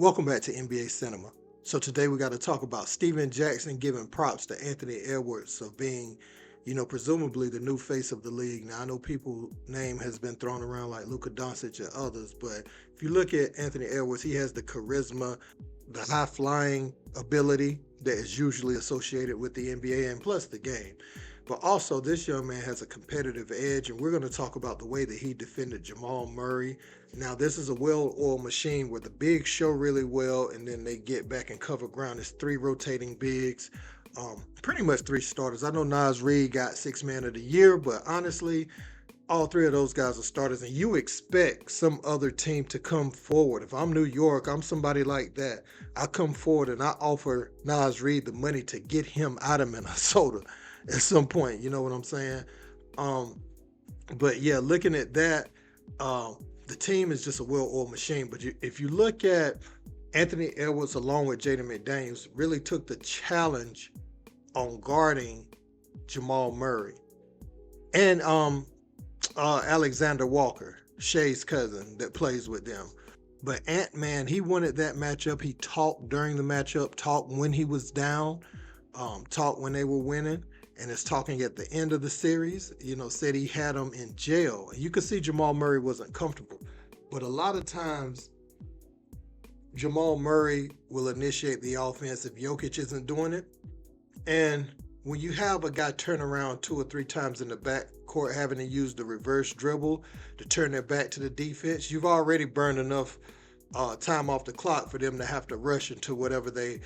Welcome back to NBA Cinema. So today we got to talk about Steven Jackson giving props to Anthony Edwards of being, presumably the new face of the league. Now I know people's name has been thrown around like Luka Doncic and others, but if you look at Anthony Edwards, he has the charisma, the high flying ability that is usually associated with the NBA and plus the game. But also this young man has a competitive edge, and we're going to talk about the way that he defended Jamal Murray. Now, this is a well-oiled machine where the bigs show really well, and then they get back and cover ground. It's three rotating bigs, pretty much three starters. I know Naz Reid got Sixth Man of the Year, but honestly, all three of those guys are starters, and you expect some other team to come forward. If I'm New York, I'm somebody like that. I come forward and I offer Naz Reid the money to get him out of Minnesota at some point. You know what I'm saying? But yeah, looking at that, the team is just a well-oiled machine. But if you look at Anthony Edwards along with Jaden McDaniels, really took the challenge on guarding Jamal Murray and Alexander Walker, Shea's cousin that plays with them. But Ant-Man, he wanted that matchup. He talked during the matchup, talked when he was down, talked when they were winning, and is talking at the end of the series, said he had him in jail. And you could see Jamal Murray wasn't comfortable. But a lot of times, Jamal Murray will initiate the offense if Jokic isn't doing it. And when you have a guy turn around 2 or 3 times in the backcourt having to use the reverse dribble to turn their back to the defense, you've already burned enough time off the clock for them to have to rush into whatever they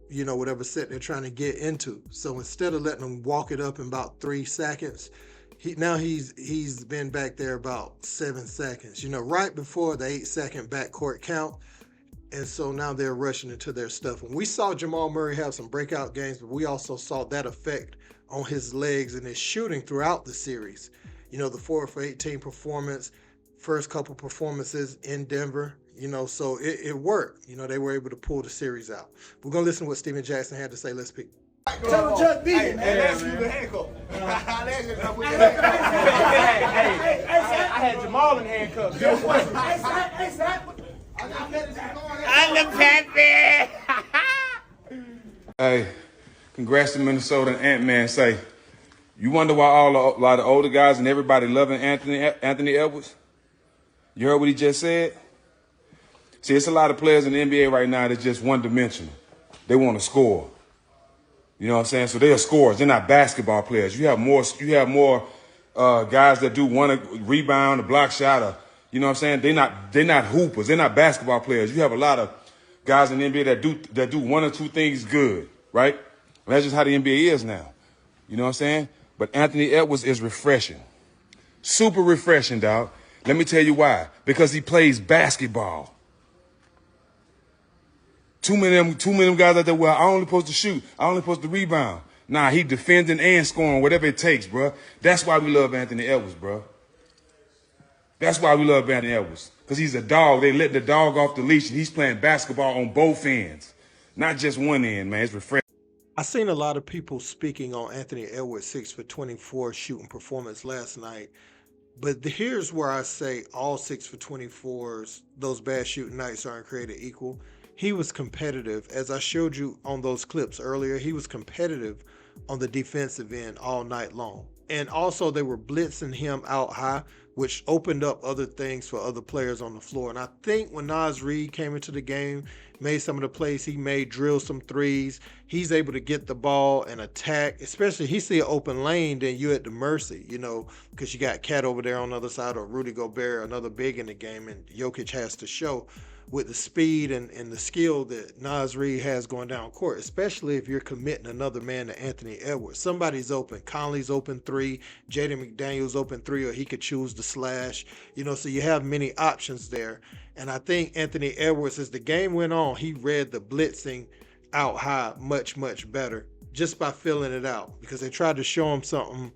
whatever set they're trying to get into. So instead of letting them walk it up in about 3 seconds, he's been back there about 7 seconds, right before the 8-second backcourt count. And so now they're rushing into their stuff. And we saw Jamal Murray have some breakout games, but we also saw that effect on his legs and his shooting throughout the series. The 4 for 18 performance, first couple performances in Denver, so it worked. They were able to pull the series out. We're going to listen to what Steven Jackson had to say. Let's pick. Tell him just beat it. That's you the handcuff. I had Jamal in handcuffs. I'm the Pepe. Hey, congrats to Minnesota and Ant-Man. Say, you wonder why a lot of older guys and everybody loving Anthony Edwards? You heard what he just said? See, it's a lot of players in the NBA right now that's just one-dimensional. They want to score. You know what I'm saying? So they are scorers. They're not basketball players. You have more guys that do one rebound, a block shot, or, you know what I'm saying? They're not hoopers. They're not basketball players. You have a lot of guys in the NBA that do one or two things good, right? And that's just how the NBA is now. You know what I'm saying? But Anthony Edwards is refreshing. Super refreshing, dog. Let me tell you why. Because he plays basketball. Too many of them guys out there, well, I only supposed to shoot. I only supposed to rebound. Nah, he defending and scoring, whatever it takes, bro. That's why we love Anthony Edwards, bro. That's why we love Anthony Edwards. Because he's a dog. They let the dog off the leash, and he's playing basketball on both ends. Not just one end, man. It's refreshing. I've seen a lot of people speaking on Anthony Edwards' 6 for 24 shooting performance last night. But here's where I say all 6 for 24s, those bad shooting nights aren't created equal. He was competitive. As I showed you on those clips earlier, he was competitive on the defensive end all night long. And also they were blitzing him out high, which opened up other things for other players on the floor. And I think when Naz Reid came into the game, made some of the plays he made, drilled some threes, he's able to get the ball and attack, especially he see an open lane, then you at the mercy, because you got Cat over there on the other side or Rudy Gobert, another big in the game, and Jokic has to show with the speed and the skill that Naz Reid has going down court, especially if you're committing another man to Anthony Edwards. Somebody's open. Conley's open 3, Jaden McDaniels open 3, or he could choose the slash. So you have many options there. And I think Anthony Edwards, as the game went on, he read the blitzing out high much, much better just by filling it out, because they tried to show him something,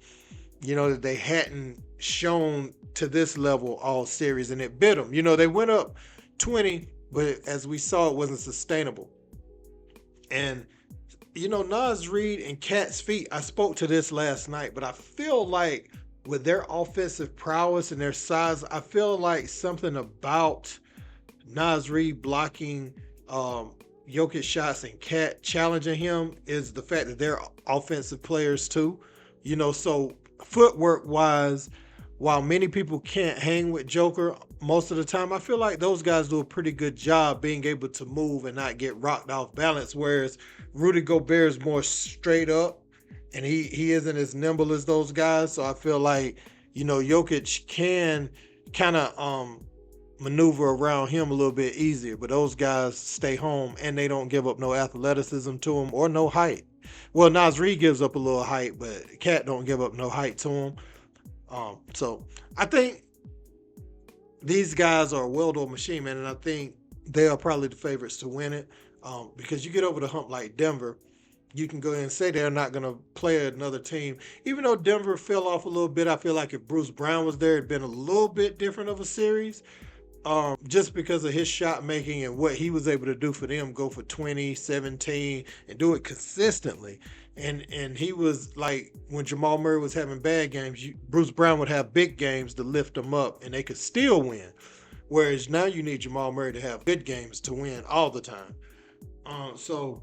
that they hadn't shown to this level all series, and it bit them. They went up 20, but as we saw, it wasn't sustainable. And, Naz Reid and Cat's feet, I spoke to this last night, but I feel like with their offensive prowess and their size, I feel like something about Nas Reed blocking Jokic shots and Cat challenging him is the fact that they're offensive players too. So footwork wise, while many people can't hang with Joker most of the time, I feel like those guys do a pretty good job being able to move and not get rocked off balance. Whereas Rudy Gobert is more straight up and he isn't as nimble as those guys. So I feel like, Jokic can kind of maneuver around him a little bit easier, but those guys stay home and they don't give up no athleticism to him or no height. Well, Nas Reed gives up a little height, but Cat don't give up no height to him. So I think these guys are a well-oiled machine, man, and I think they are probably the favorites to win it. Because you get over the hump like Denver, you can go ahead and say they're not going to play another team. Even though Denver fell off a little bit, I feel like if Bruce Brown was there, it'd been a little bit different of a series. Just because of his shot making and what he was able to do for them, go for 20, 17, and do it consistently. And he was like, when Jamal Murray was having bad games, Bruce Brown would have big games to lift them up, and they could still win. Whereas now you need Jamal Murray to have good games to win all the time. So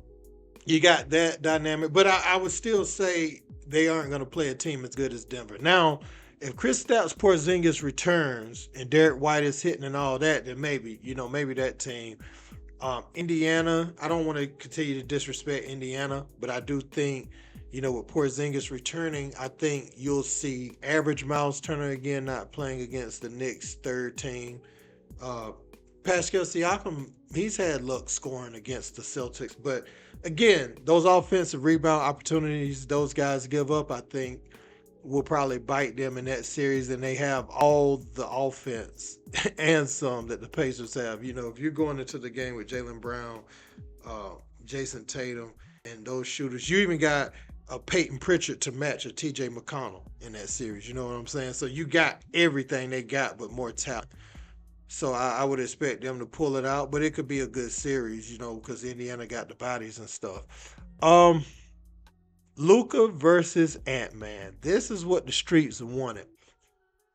you got that dynamic, but I would still say they aren't going to play a team as good as Denver. Now, if Kristaps Porzingis returns and Derek White is hitting and all that, then maybe that team. Indiana, I don't want to continue to disrespect Indiana, but I do think, with Porzingis returning, I think you'll see average Miles Turner again not playing against the Knicks' third team. Pascal Siakam, he's had luck scoring against the Celtics, but again, those offensive rebound opportunities those guys give up, I think, will probably bite them in that series, and they have all the offense and some that the Pacers have. If you're going into the game with Jaylen Brown, Jason Tatum, and those shooters, you even got a Peyton Pritchard to match a TJ McConnell in that series. You know what I'm saying? So you got everything they got, but more talent. So I would expect them to pull it out, but it could be a good series, because Indiana got the bodies and stuff. Luka versus Ant-Man. This is what the streets wanted.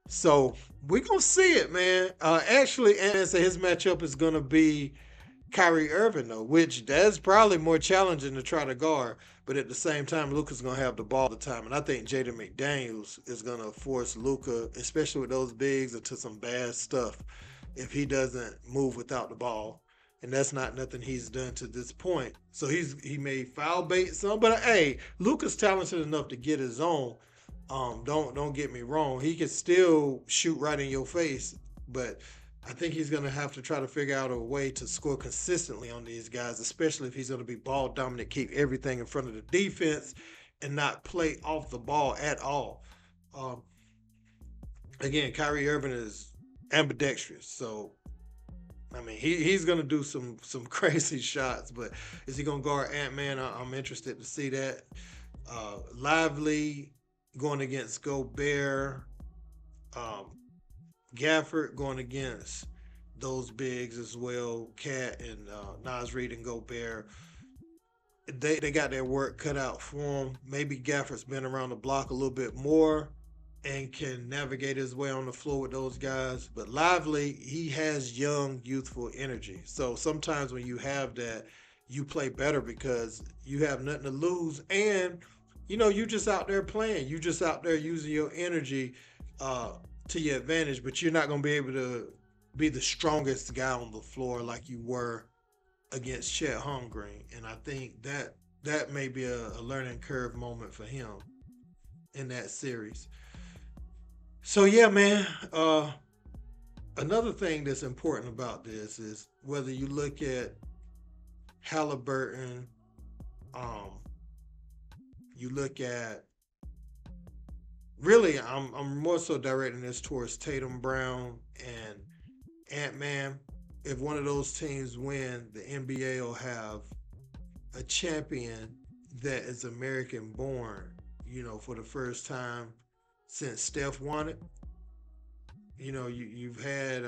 So we're going to see it, man. Actually, Ant-Man said his matchup is going to be Kyrie Irving, though, which that's probably more challenging to try to guard. But at the same time, Luka's going to have the ball all the time. And I think Jaden McDaniels is going to force Luka, especially with those bigs, into some bad stuff if he doesn't move without the ball. And that's not nothing he's done to this point. So he may foul bait some, but hey, Luka's talented enough to get his own. Don't get me wrong. He can still shoot right in your face, but I think he's going to have to try to figure out a way to score consistently on these guys, especially if he's going to be ball dominant, keep everything in front of the defense, and not play off the ball at all. Again, Kyrie Irving is ambidextrous, so he's going to do some crazy shots, but is he going to guard Ant-Man? I'm interested to see that. Lively going against Gobert. Gafford going against those bigs as well, Cat and Nas Reed and Gobert. They got their work cut out for them. Maybe Gafford's been around the block a little bit more and can navigate his way on the floor with those guys. But Lively, he has young, youthful energy. So sometimes when you have that, you play better because you have nothing to lose. And, you just out there playing. You just out there using your energy to your advantage. But you're not going to be able to be the strongest guy on the floor like you were against Chet Holmgren. And I think that may be a learning curve moment for him in that series. So yeah, man, another thing that's important about this is whether you look at Halliburton, you look at, really, I'm more so directing this towards Tatum, Brown, and Ant-Man. If one of those teams win, the NBA will have a champion that is American born, for the first time since Steph won it. You've had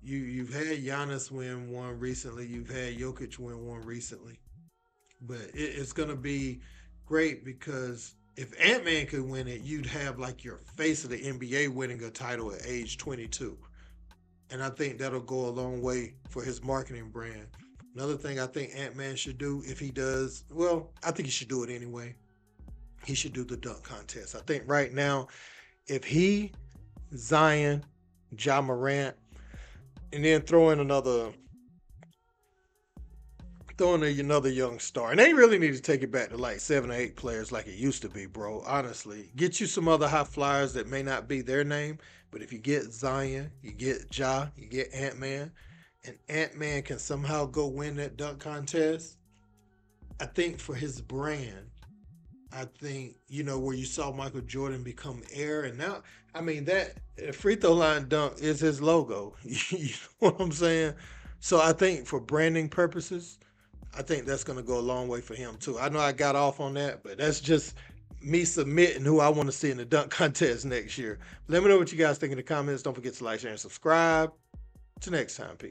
Giannis win one recently. You've had Jokic win one recently. But it's going to be great because if Ant-Man could win it, you'd have like your face of the NBA winning a title at age 22. And I think that'll go a long way for his marketing brand. Another thing I think Ant-Man should do, if he does, well, I think he should do it anyway. He should do the dunk contest. I think right now, if he, Zion, Ja Morant, and then throw in another young star. And they really need to take it back to like 7 or 8 players like it used to be, bro. Honestly. Get you some other high flyers that may not be their name. But if you get Zion, you get Ja, you get Ant-Man, and Ant-Man can somehow go win that dunk contest, I think for his brand, I think, where you saw Michael Jordan become heir, and now, I mean, that free throw line dunk is his logo. You know what I'm saying? So I think for branding purposes, I think that's going to go a long way for him too. I know I got off on that, but that's just me submitting who I want to see in the dunk contest next year. Let me know what you guys think in the comments. Don't forget to like, share, and subscribe. Till next time, peace.